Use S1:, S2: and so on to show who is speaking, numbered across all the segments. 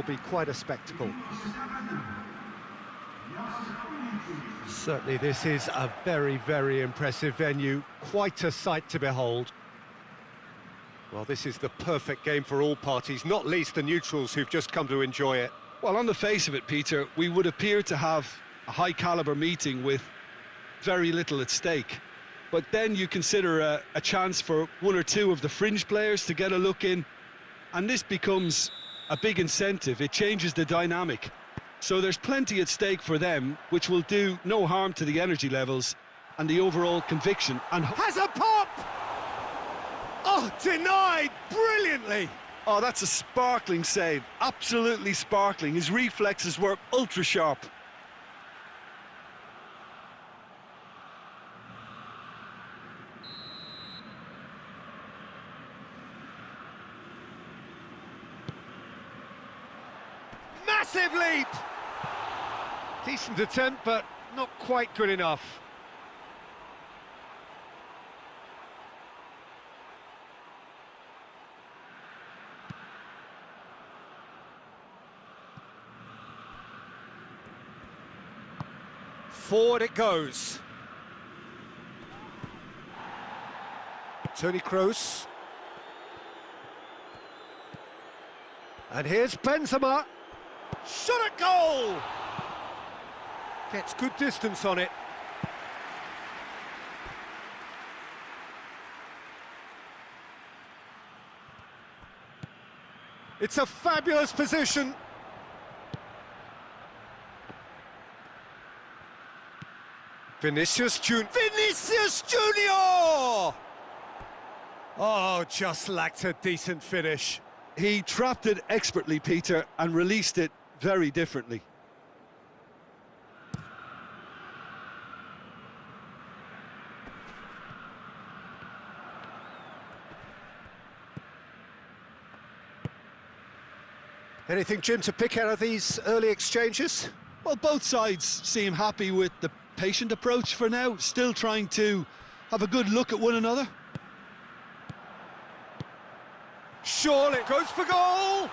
S1: will be quite a spectacle. Certainly this is a very, very impressive venue, quite a sight to behold. Well, this is the perfect game for all parties, not least the neutrals who've just come to enjoy it.
S2: Well, on the face of it, Peter, we would appear to have a high-caliber meeting with very little at stake. But then you consider a chance for one or two of the fringe players to get a look in, and this becomes a big incentive. It changes the dynamic. So there's plenty at stake for them, which will do no harm to the energy levels and the overall conviction. And
S1: has a pop! Oh, denied brilliantly!
S2: Oh, that's a sparkling save, absolutely sparkling. His reflexes were ultra sharp.
S1: Massive leap! Decent attempt, but not quite good enough. Forward it goes. Toni Kroos. And here's Benzema. Shot at goal! Gets good distance on it. It's a fabulous position. Vinicius Junior! Oh, just lacked a decent finish.
S2: He trapped it expertly, Peter, and released it very differently.
S1: Anything, Jim, to pick out of these early exchanges?
S2: Well, both sides seem happy with the patient approach for now, still trying to have a good look at one another.
S1: Surely goes for goal!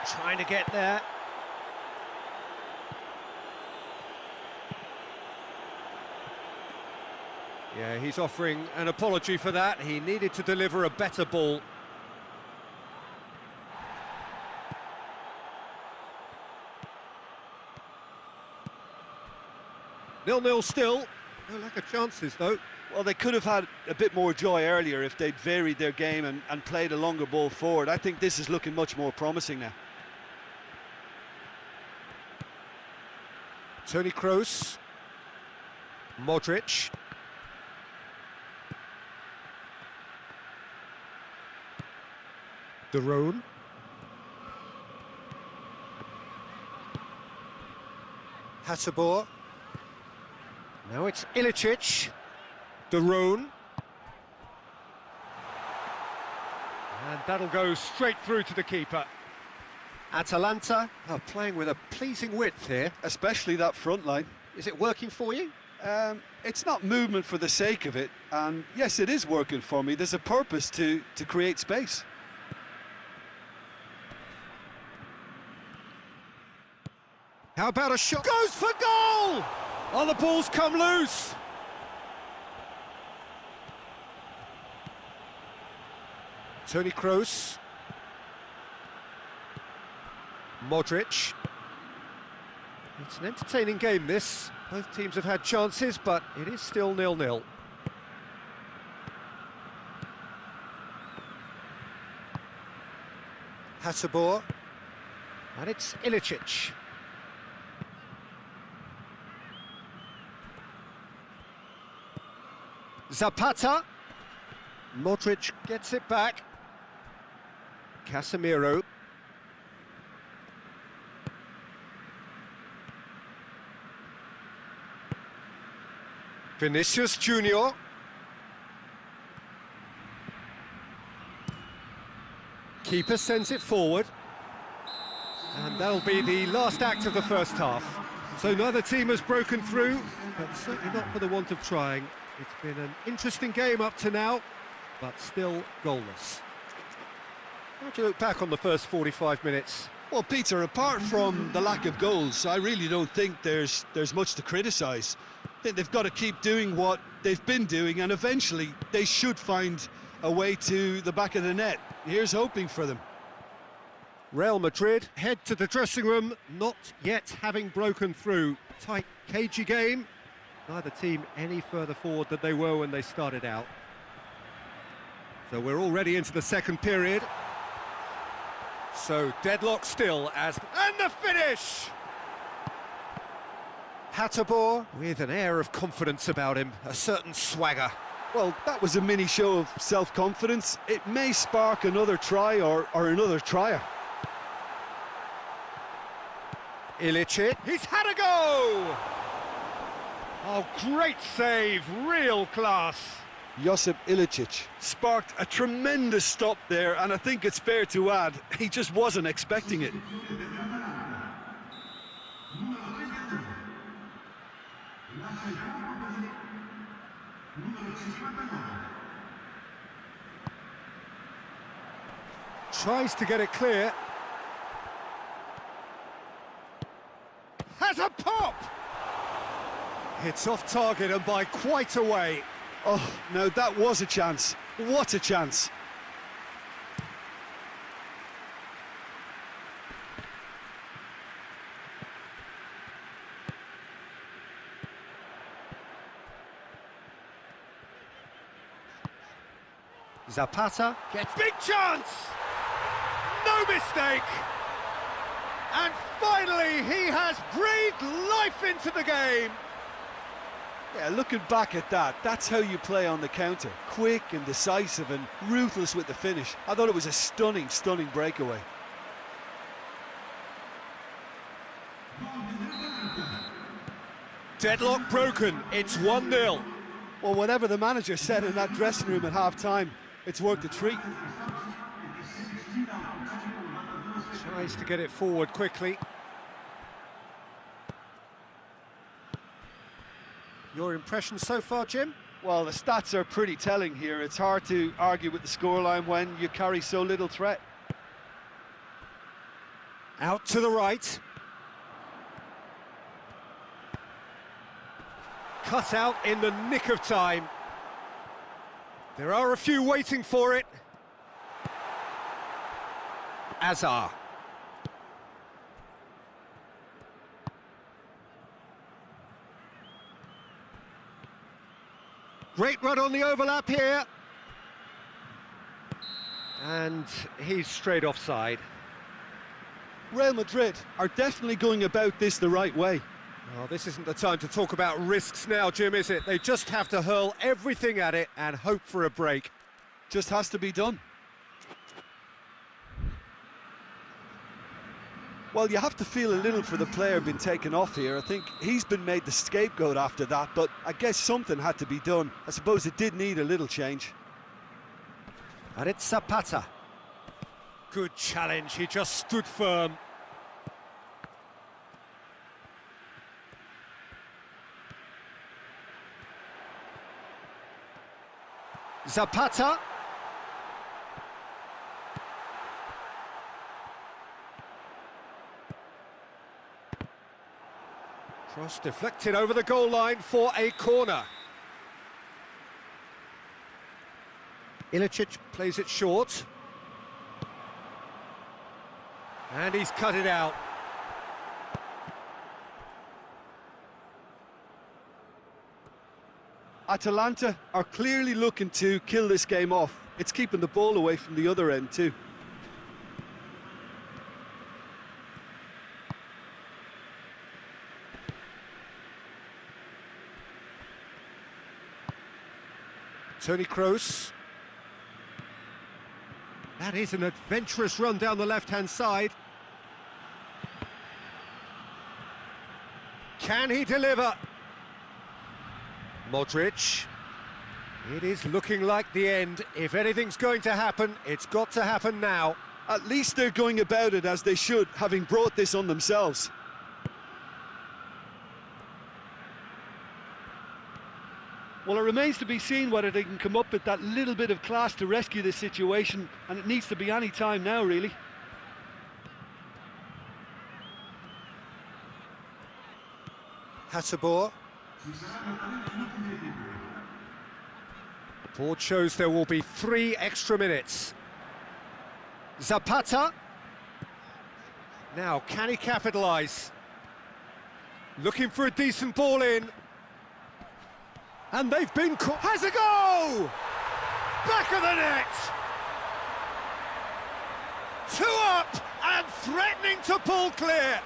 S1: Trying to get there. Yeah, he's offering an apology for that. He needed to deliver a better ball. Nil-nil still. No lack of chances, though.
S2: Well, they could have had a bit more joy earlier if they'd varied their game and played a longer ball forward. I think this is looking much more promising now.
S1: Toni Kroos. Modric. De Roon. Hateboer. Now it's Ilicic. De Roon. And that'll go straight through to the keeper. Atalanta are playing with a pleasing width here.
S2: Especially that front line.
S1: Is it working for you?
S2: It's not movement for the sake of it, and yes, it is working for me. There's a purpose to create space.
S1: How about a shot? Goes for goal! Oh, the ball's come loose. Toni Kroos. Modric. It's an entertaining game, this. Both teams have had chances, but it is still 0-0. Hateboer. And it's Ilicic. Zapata. Modric gets it back. Casemiro. Vinicius Junior. Keeper sends it forward. And that'll be the last act of the first half. So neither team has broken through, but certainly not for the want of trying. It's been an interesting game up to now, but still goalless. How do you look back on the first 45 minutes?
S2: Well, Peter, apart from the lack of goals, I really don't think there's much to criticise. I think they've got to keep doing what they've been doing, and eventually they should find a way to the back of the net. Here's hoping for them.
S1: Real Madrid head to the dressing room, not yet having broken through. Tight, cagey game. Neither team any further forward than they were when they started out. So we're already into the second period. So deadlock still as... And the finish! Hatterbohr with an air of confidence about him, a certain swagger.
S2: Well, that was a mini show of self-confidence. It may spark another try or another trier.
S1: Ilicic, he's had a go! Oh, great save, real class.
S2: Josip Ilicic sparked a tremendous stop there, and I think it's fair to add, he just wasn't expecting it.
S1: Tries to get it clear. Has a pop! It's off target and by quite a way.
S2: Oh, no, that was a chance. What a chance.
S1: Zapata gets big chance! No mistake! And finally he has breathed life into the game!
S2: Yeah, looking back at that, that's how you play on the counter. Quick and decisive and ruthless with the finish. I thought it was a stunning, stunning breakaway.
S1: Deadlock broken, it's 1-0.
S2: Well, whatever the manager said in that dressing room at half-time, it's worked a treat.
S1: Tries to get it forward quickly. Your impression so far, Jim?
S2: Well, the stats are pretty telling here. It's hard to argue with the scoreline when you carry so little threat.
S1: Out to the right. Cut out in the nick of time. There are a few waiting for it. Azar. Great run on the overlap here. And he's straight offside.
S2: Real Madrid are definitely going about this the right way.
S1: Oh, this isn't the time to talk about risks now, Jim, is it? They just have to hurl everything at it and hope for a break.
S2: Just has to be done. Well, you have to feel a little for the player being taken off here. I think he's been made the scapegoat after that, but I guess something had to be done. I suppose it did need a little change.
S1: And it's Zapata. Good challenge, he just stood firm. Zapata. Cross deflected over the goal line for a corner. Ilicic plays it short. And he's cut it out.
S2: Atalanta are clearly looking to kill this game off. It's keeping the ball away from the other end too.
S1: Toni Kroos. That is an adventurous run down the left-hand side. Can he deliver? Modric. It is looking like the end. If anything's going to happen, it's got to happen now.
S2: At least they're going about it as they should, having brought this on themselves.
S3: Well, it remains to be seen whether they can come up with that little bit of class to rescue this situation, and it needs to be any time now, really.
S1: Hateboer. Board shows there will be 3 extra minutes. Zapata. Now, can he capitalise? Looking for a decent ball in. And they've been caught. Has a goal! Back of the net! 2 up and threatening to pull clear.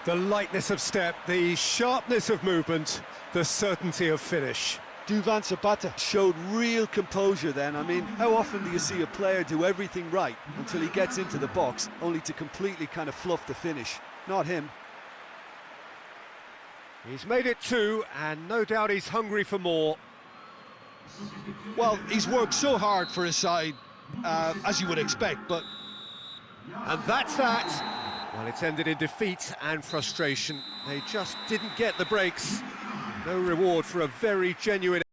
S1: The lightness of step, the sharpness of movement, the certainty of finish.
S2: Duvan Zapata showed real composure then. I mean, how often do you see a player do everything right until he gets into the box, only to completely kind of fluff the finish? Not him.
S1: He's made it 2, and no doubt he's hungry for more.
S2: Well, he's worked so hard for his side, as you would expect, but...
S1: And that's that. Well, it's ended in defeat and frustration. They just didn't get the breaks. No reward for a very genuine...